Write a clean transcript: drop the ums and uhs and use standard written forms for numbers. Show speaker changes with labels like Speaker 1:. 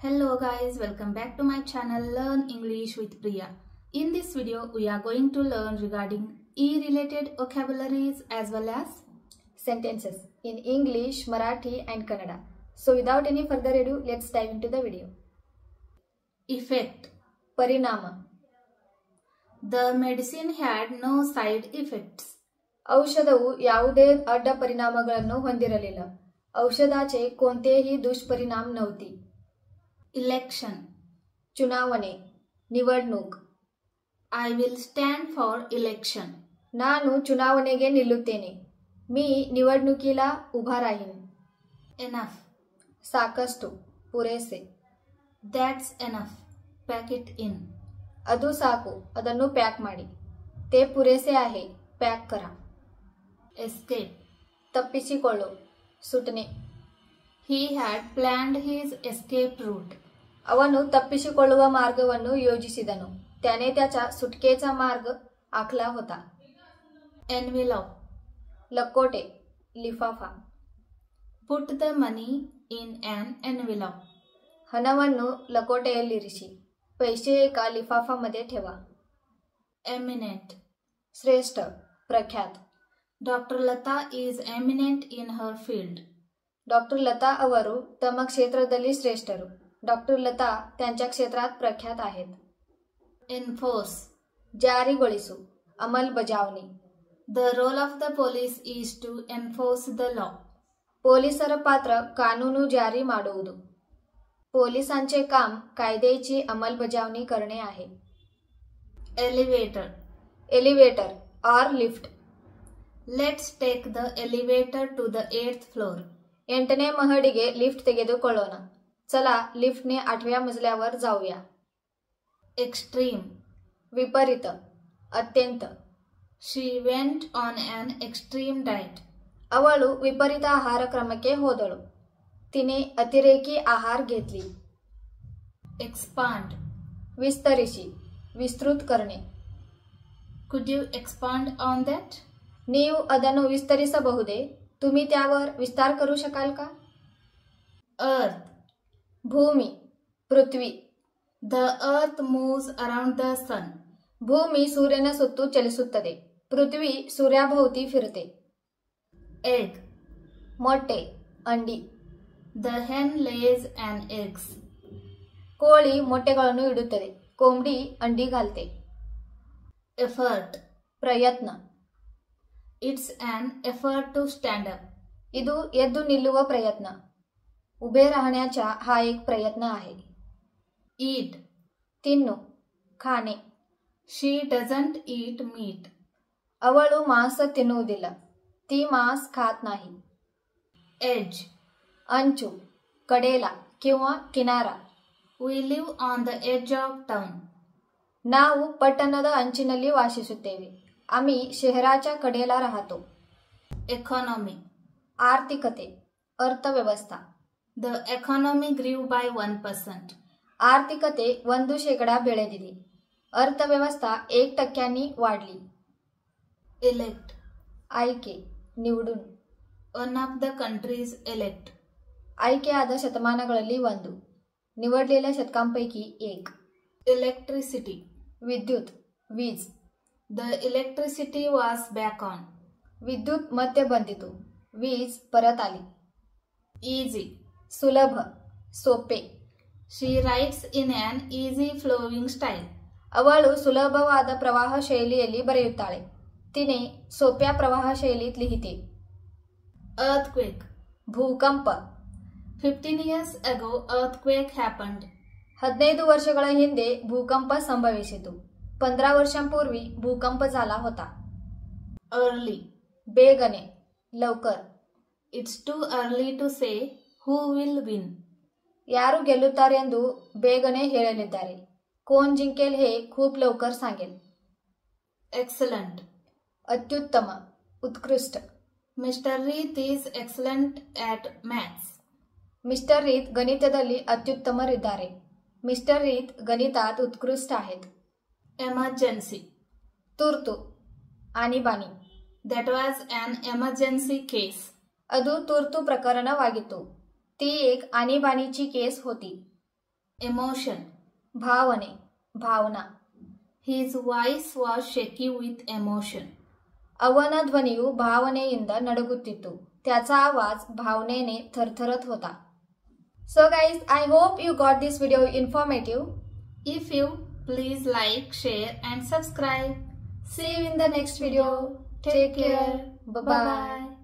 Speaker 1: Hello guys, welcome back to my channel Learn English with Priya. In this video, we are going to learn regarding E-related vocabularies as well as
Speaker 2: sentences in English, Marathi and Kannada. So without any further ado, let's dive into the video.
Speaker 1: Effect.
Speaker 2: Parinama.
Speaker 1: The medicine had no side effects.
Speaker 2: ಔಷಧವು ಯಾವುದೇ ಅಡ್ಡ ಪರಿಣಾಮಗಳನ್ನು ಹೊಂದಿರಲಿಲ್ಲ. ಔಷಧಾचे कोणतेही दुष्परिणाम नव्हती.
Speaker 1: Election.
Speaker 2: ಚುನಾವಣೆ, ನಿವडणूक.
Speaker 1: I will stand for election.
Speaker 2: ನಾನು ಚುನಾವಣೆಗೆ ನಿಲ್ಲುತ್ತೇನೆ. मी निवडणुकीला उभा राहीन.
Speaker 1: Enough.
Speaker 2: ಸಾಕಷ್ಟು, पुरेसे.
Speaker 1: That's enough. Pack it in.
Speaker 2: ಅದು ಸಾಕು, ಅದನ್ನು ಪ್ಯಾಕ್ ಮಾಡಿ. ते पुरेसे आहे, ಪ್ಯಾಕ್ करा.
Speaker 1: Escape.
Speaker 2: ತಪ್ಪಿಸಿಕೊಳ್ಳು, ಸುಟನೆ.
Speaker 1: He had planned his escape route.
Speaker 2: ಅವನು ತಪ್ಪಿಸಿಕೊಳ್ಳುವ ಮಾರ್ಗವನ್ನು ಯೋಜಿಸಿದನು. त्याने त्याचा सुटकेचा मार्ग आखला होता.
Speaker 1: Envelope.
Speaker 2: लकोटे, लिफाफा.
Speaker 1: Put the money in an envelope.
Speaker 2: हणವನ್ನು लकोटेयಲ್ಲಿರಿಸಿ, पैसे एका लिफाफामध्ये ठेवा.
Speaker 1: Eminent.
Speaker 2: श्रेष्ठ, प्रख्यात.
Speaker 1: Dr. Lata is eminent in her field.
Speaker 2: Doctor Lata ಅವರು ತಮ್ಮ ಕ್ಷೇತ್ರದಲ್ಲಿ ಶ್ರೇಷ್ಠರು. ಡಾಕ್ಟರ್ ಲತಾ त्यांच्या क्षेत्रात प्रख्यात आहेत.
Speaker 1: Enforce.
Speaker 2: ಜಾರಿಗೊಳಿಸು, अंमलबजावणी.
Speaker 1: The role of the police is to enforce the law.
Speaker 2: पोलिसರ पात्र कानूನು ಜಾರಿ ಮಾಡುವುದು. पोलिसांचे काम कायद्याची अंमलबजावणी करणे आहे.
Speaker 1: Elevator.
Speaker 2: Elevator or lift.
Speaker 1: Let's take the elevator to the 8th floor.
Speaker 2: 8ನೇ ಮಹಡಿಗೆ ಲಿಫ್ಟ್ ತೆಗೆದುಕೊಳ್ಳೋಣ. चला लिफ्टने 8व्या मजल्यावर जाऊया.
Speaker 1: Extreme.
Speaker 2: विपरीत, अत्यंत.
Speaker 1: She went on an extreme diet.
Speaker 2: ಅವಳು ವಿಪರೀತ ಆಹಾರ ಕ್ರಮಕ್ಕೆ ಹೋದಳು. तिने अतिरेकी आहार घेतली.
Speaker 1: Expand.
Speaker 2: विस्तरिಸಿ, विस्तृत करणे.
Speaker 1: Could you expand on that?
Speaker 2: ನೀವು ಅದನ್ನು ವಿಸ್ತರಿಸಬಹುದೇ? तुम्ही त्यावर विस्तार करू शकाल का?
Speaker 1: Earth.
Speaker 2: Bhumi, Prithvi.
Speaker 1: The earth moves around the sun.
Speaker 2: ಭೂಮಿ ಸೂರ್ಯನ ಸುತ್ತು ಚಲಿಸುತ್ತದೆ. पृथ्वी सूर्याभोवती फिरते.
Speaker 1: Egg.
Speaker 2: ಮೊಟ್ಟೆ, अंडी.
Speaker 1: The hen lays an eggs.
Speaker 2: ಕೋಳಿ ಮೊಟ್ಟೆಗಳನ್ನು ಇಡುತ್ತದೆ. कोंबडी अंडी घालते.
Speaker 1: Effort.
Speaker 2: ಪ್ರಯತ್ನ.
Speaker 1: It's an effort to stand up.
Speaker 2: ಇದು ಎದ್ದು ನಿಲ್ಲುವ ಪ್ರಯತ್ನ. उभे राहण्याचा हा एक प्रयत्न आहे.
Speaker 1: Eat.
Speaker 2: ತಿನ್ನು, खाणे.
Speaker 1: She doesn't eat meat.
Speaker 2: ಅವಳು ಮಾಂಸ ತಿನ್ನುವುದಿಲ್ಲ. ती मांस खात नाही.
Speaker 1: Edge.
Speaker 2: अंचू, कडेला किंवा किनारा.
Speaker 1: We live on the edge of town.
Speaker 2: ನಾವು ಪಟ್ಟಣದ ಅಂಚಿನಲ್ಲಿ ವಾಸಿಸುತ್ತೇವೆ. आम्ही शहराच्या कडेला राहतो.
Speaker 1: Economy.
Speaker 2: आर्थिकते, अर्थव्यवस्था.
Speaker 1: The economy grew by 1%.
Speaker 2: आर्थिकते 1% ಬೆಳೆದಿದೆ. अर्थव्यवस्था 1% वाढली.
Speaker 1: Elect.
Speaker 2: आಯ್ಕೆ, निवडून.
Speaker 1: One of the countries elect.
Speaker 2: आಯ್ಕೆಯಾದ ಶತಮಾನಗಳಲ್ಲಿ ಒಂದು. निवडलेल्या शतकांपैकी एक.
Speaker 1: Electricity.
Speaker 2: विद्युत, वीज.
Speaker 1: The electricity was back on.
Speaker 2: विद्युत ಮತ್ತೆ ಬಂದಿತು. वीज परत आली.
Speaker 1: Easy.
Speaker 2: सुलभ, सोपे.
Speaker 1: She writes in an easy flowing style.
Speaker 2: ಅವಳು ಸುಲಭವಾದ ಪ್ರವಾಹ ಶೈಲಿಯಲ್ಲಿ ಬರೆಯುತ್ತಾಳೆ. तिने सोप्या प्रवाह शैलीत लिहिते.
Speaker 1: Earthquake.
Speaker 2: भूकंप.
Speaker 1: 15 years ago earthquake happened.
Speaker 2: 15 ವರ್ಷಗಳ ಹಿಂದೆ ಭೂಕಂಪ ಸಂಭವಿಸಿತು. 15 ವರ್ಷांपूर्वी भूकंप झाला होता.
Speaker 1: Early.
Speaker 2: ಬೇಗನೆ, लवकर.
Speaker 1: It's too early to say who will win.
Speaker 2: ಯಾರು ಗೆಲ್ಲುತ್ತಾರೆ ಎಂದು ಬೇಗನೆ ಹೇಳಲಿದ್ದಾರೆ. कोण जिंकेल हे खूप लवकर सांगेल.
Speaker 1: Excellent.
Speaker 2: अत्युत्तम, उत्कृष्ट.
Speaker 1: Mr. Reith is excellent at maths.
Speaker 2: Mister रीत गणितದಲ್ಲಿ ಅತ್ಯುತ್ತಮರಿದ್ದಾರೆ. मिस्टर रीत गणितात उत्कृष्ट आहेत.
Speaker 1: Emergency.
Speaker 2: ತುರ್ತು, आणीबाणी.
Speaker 1: That was an emergency case.
Speaker 2: ಅದು ತುರ್ತು ಪ್ರಕರಣವಾಗಿತ್ತು. ती एक आणीबाणीची केस होती.
Speaker 1: emotion.
Speaker 2: ಭಾವನೆ, Bhavana.
Speaker 1: His voice was shaky with emotion.
Speaker 2: ಅವನ ಧ್ವನಿಯು ಭಾವನೆಯಿಂದ ನಡುಗುತ್ತಿತ್ತು. त्याचा आवाज भावनेने थरथरत होता. So guys, I hope you got this video informative.
Speaker 1: If you, please like, share and subscribe.
Speaker 2: See you in the next video. Take care. Bye bye.